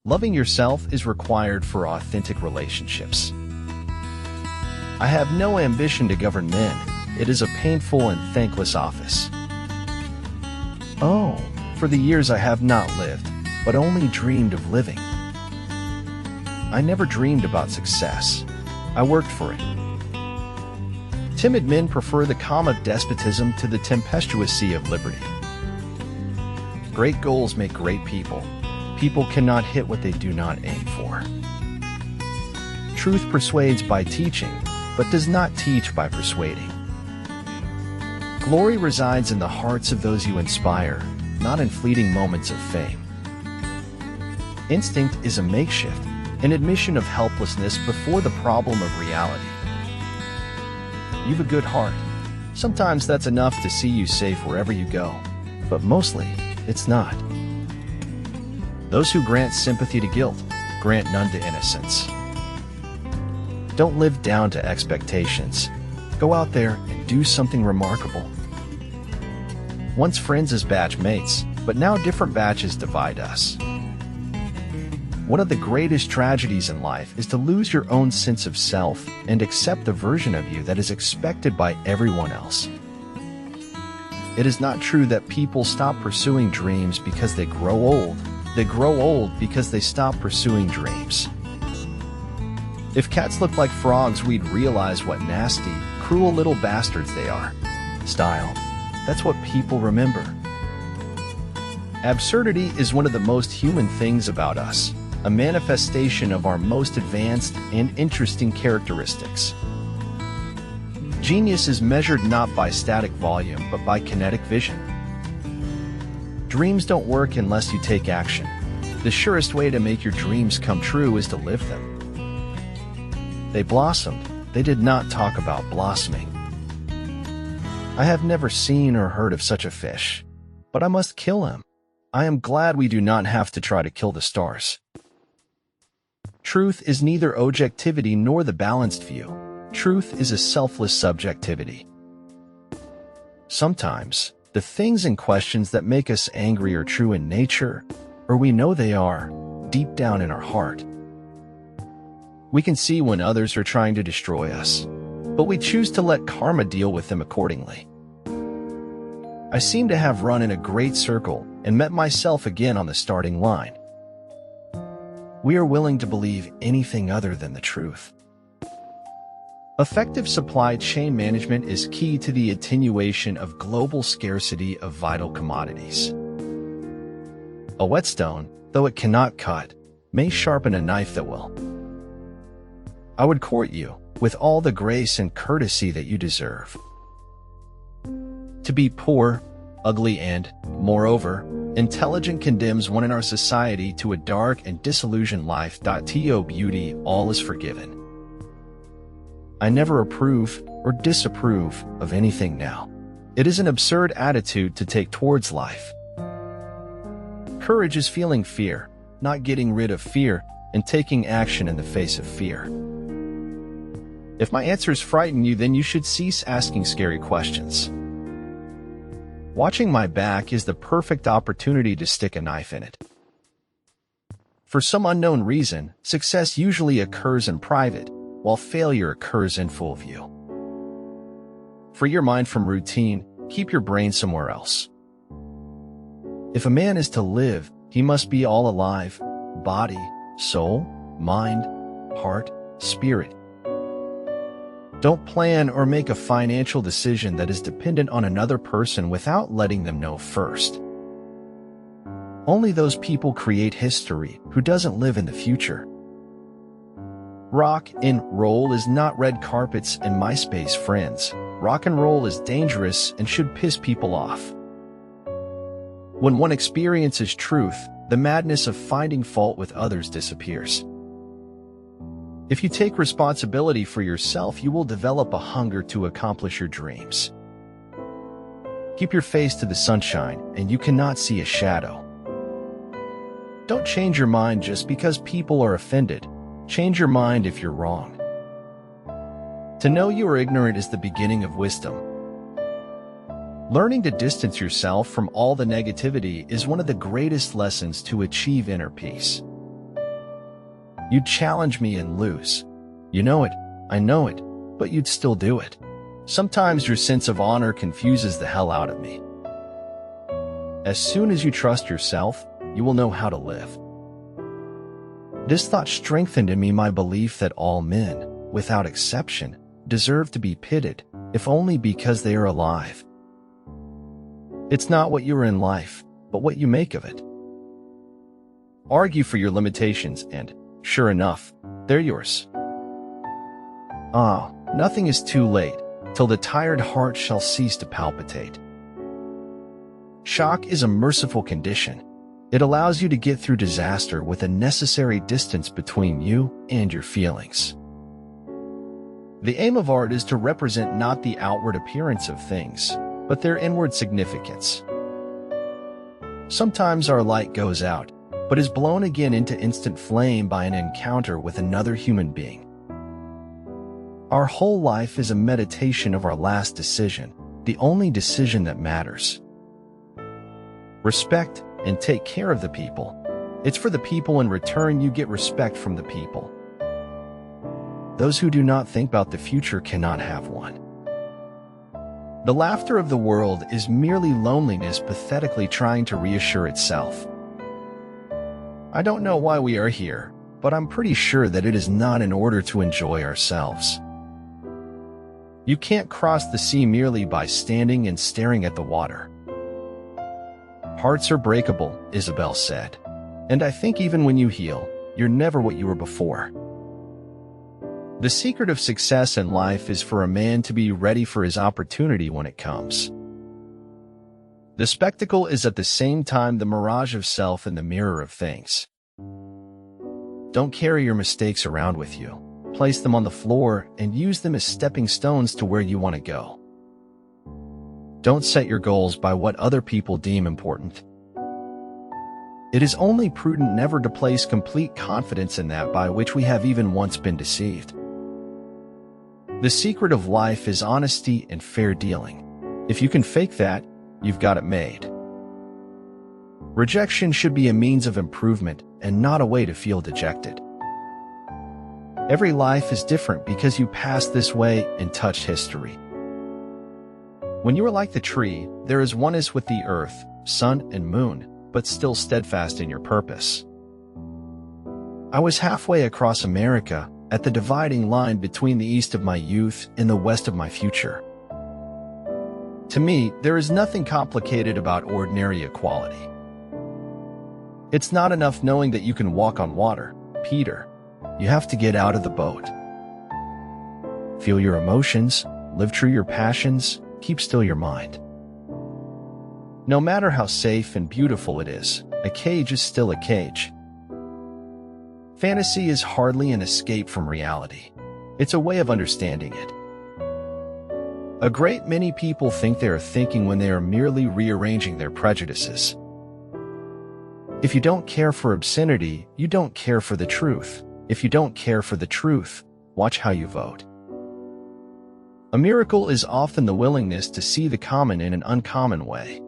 Loving yourself is required for authentic relationships. I have no ambition to govern men. It is a painful and thankless office. Oh, for the years I have not lived, but only dreamed of living. I never dreamed about success. I worked for it. Timid men prefer the calm of despotism to the tempestuous sea of liberty. Great goals make great people. People cannot hit what they do not aim for. Truth persuades by teaching, but does not teach by persuading. Glory resides in the hearts of those you inspire, not in fleeting moments of fame. Instinct is a makeshift, an admission of helplessness before the problem of reality. You've a good heart. Sometimes that's enough to see you safe wherever you go, but mostly, it's not. Those who grant sympathy to guilt, grant none to innocence. Don't live down to expectations. Go out there and do something remarkable. Once friends as batch mates, but now different batches divide us. One of the greatest tragedies in life is to lose your own sense of self and accept the version of you that is expected by everyone else. It is not true that people stop pursuing dreams because they grow old. They grow old because they stop pursuing dreams. If cats looked like frogs, we'd realize what nasty, cruel little bastards they are. Style. That's what people remember. Absurdity is one of the most human things about us, a manifestation of our most advanced and interesting characteristics. Genius is measured not by static volume, but by kinetic vision. Dreams don't work unless you take action. The surest way to make your dreams come true is to live them. They blossomed. They did not talk about blossoming. I have never seen or heard of such a fish, but I must kill him. I am glad we do not have to try to kill the stars. Truth is neither objectivity nor the balanced view. Truth is a selfless subjectivity. Sometimes, the things and questions that make us angry are true in nature, or we know they are, deep down in our heart. We can see when others are trying to destroy us, but we choose to let karma deal with them accordingly. I seem to have run in a great circle and met myself again on the starting line. We are willing to believe anything other than the truth. Effective supply chain management is key to the attenuation of global scarcity of vital commodities. A whetstone, though it cannot cut, may sharpen a knife that will. I would court you with all the grace and courtesy that you deserve. To be poor, ugly, and, moreover, intelligent condemns one in our society to a dark and disillusioned life. To beauty, all is forgiven. I never approve or disapprove of anything now. It is an absurd attitude to take towards life. Courage is feeling fear, not getting rid of fear, and taking action in the face of fear. If my answers frighten you, then you should cease asking scary questions. Watching my back is the perfect opportunity to stick a knife in it. For some unknown reason, success usually occurs in private, while failure occurs in full view. Free your mind from routine, keep your brain somewhere else. If a man is to live, he must be all alive, body, soul, mind, heart, spirit. Don't plan or make a financial decision that is dependent on another person without letting them know first. Only those people create history who doesn't live in the future. Rock and roll is not red carpets and MySpace friends. Rock and roll is dangerous and should piss people off. When one experiences truth, the madness of finding fault with others disappears. If you take responsibility for yourself, you will develop a hunger to accomplish your dreams. Keep your face to the sunshine, and you cannot see a shadow. Don't change your mind just because people are offended. Change your mind if you're wrong. To know you are ignorant is the beginning of wisdom. Learning to distance yourself from all the negativity is one of the greatest lessons to achieve inner peace. You'd challenge me and lose. You know it, I know it, but you'd still do it. Sometimes your sense of honor confuses the hell out of me. As soon as you trust yourself, you will know how to live. This thought strengthened in me my belief that all men, without exception, deserve to be pitied, if only because they are alive. It's not what you are in life, but what you make of it. Argue for your limitations and, sure enough, they're yours. Nothing is too late, till the tired heart shall cease to palpitate. Shock is a merciful condition. It allows you to get through disaster with a necessary distance between you and your feelings. The aim of art is to represent not the outward appearance of things, but their inward significance. Sometimes our light goes out, but is blown again into instant flame by an encounter with another human being. Our whole life is a meditation of our last decision, the only decision that matters. Respect and take care of the people. It's for the people, in return you get respect from the people. Those who do not think about the future cannot have one. The laughter of the world is merely loneliness pathetically trying to reassure itself. I don't know why we are here, but I'm pretty sure that it is not in order to enjoy ourselves. You can't cross the sea merely by standing and staring at the water. Hearts are breakable, Isabel said. And I think even when you heal, you're never what you were before. The secret of success in life is for a man to be ready for his opportunity when it comes. The spectacle is at the same time the mirage of self and the mirror of things. Don't carry your mistakes around with you. Place them on the floor and use them as stepping stones to where you want to go. Don't set your goals by what other people deem important. It is only prudent never to place complete confidence in that by which we have even once been deceived. The secret of life is honesty and fair dealing. If you can fake that, you've got it made. Rejection should be a means of improvement and not a way to feel dejected. Every life is different because you passed this way and touched history. When you are like the tree, there is oneness with the earth, sun, and moon, but still steadfast in your purpose. I was halfway across America, at the dividing line between the east of my youth and the west of my future. To me, there is nothing complicated about ordinary equality. It's not enough knowing that you can walk on water, Peter. You have to get out of the boat. Feel your emotions, live true your passions, keep still your mind. No matter how safe and beautiful it is, a cage is still a cage. Fantasy is hardly an escape from reality. It's a way of understanding it. A great many people think they are thinking when they are merely rearranging their prejudices. If you don't care for obscenity, you don't care for the truth. If you don't care for the truth, watch how you vote. A miracle is often the willingness to see the common in an uncommon way.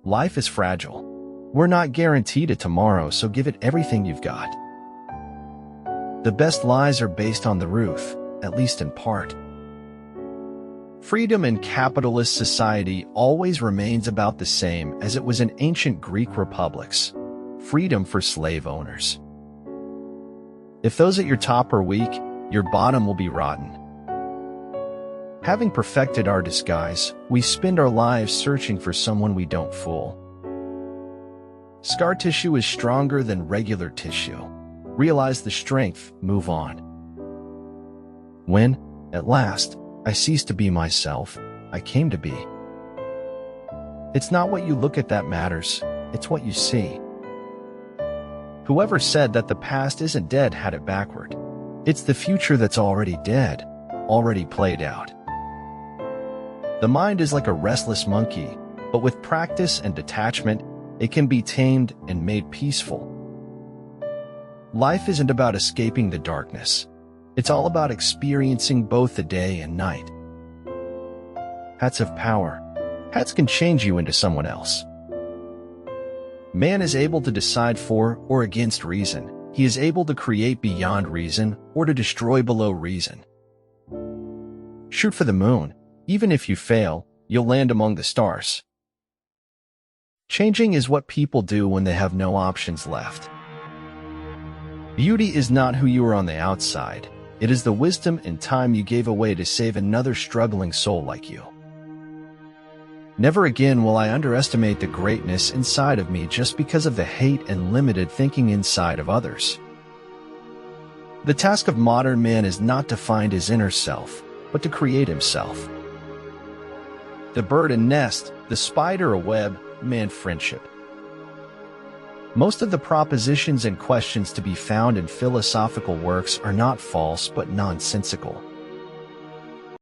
Life is fragile. We're not guaranteed a tomorrow, so give it everything you've got. The best lies are based on the truth, at least in part. Freedom in capitalist society always remains about the same as it was in ancient Greek republics. Freedom for slave owners. If those at your top are weak, your bottom will be rotten. Having perfected our disguise, we spend our lives searching for someone we don't fool. Scar tissue is stronger than regular tissue. Realize the strength, move on. When, at last, I ceased to be myself, I came to be. It's not what you look at that matters, it's what you see. Whoever said that the past isn't dead had it backward. It's the future that's already dead, already played out. The mind is like a restless monkey, but with practice and detachment, it can be tamed and made peaceful. Life isn't about escaping the darkness. It's all about experiencing both the day and night. Hats have power. Hats can change you into someone else. Man is able to decide for or against reason, he is able to create beyond reason or to destroy below reason. Shoot for the moon. Even if you fail, you'll land among the stars. Changing is what people do when they have no options left. Beauty is not who you are on the outside. It is the wisdom and time you gave away to save another struggling soul like you. Never again will I underestimate the greatness inside of me just because of the hate and limited thinking inside of others. The task of modern man is not to find his inner self, but to create himself. The bird a nest, the spider a web, man friendship. Most of the propositions and questions to be found in philosophical works are not false but nonsensical.